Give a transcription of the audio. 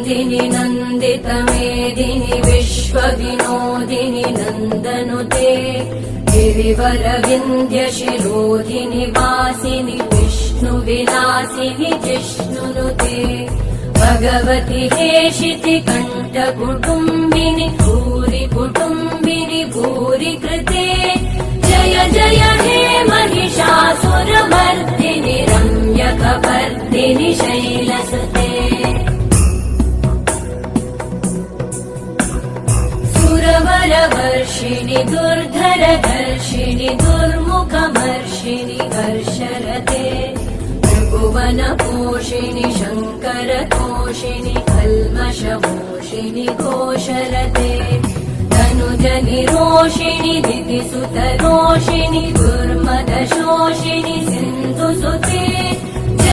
नन्दिनि नन्दितमेदिनि विश्वविनोदिनि नन्दनुते गिरिवरविन्ध्यशिरोधिनि वासिनि विष्णुविलासिनि जिष्णुनुते भगवति हेशिति कण्ठकुटुम्बिनि भूरि कुटुम्बिनि भूरि कृते जय जय हे महिषासुरमर्दिनि रम्यकपर्दिनि शैलसुते सुरवरवर्षिणि दुर्धरधर्षिणि दुर्मुखमर्षिणि हर्षरते भुवनपोषिणि शङ्करतोषिणि कल्मषमोषिणि घोषरते तनुजनिरोषिणि दितिसुतरोषिणि दुर्मदशोषिणि सिन्धुसुते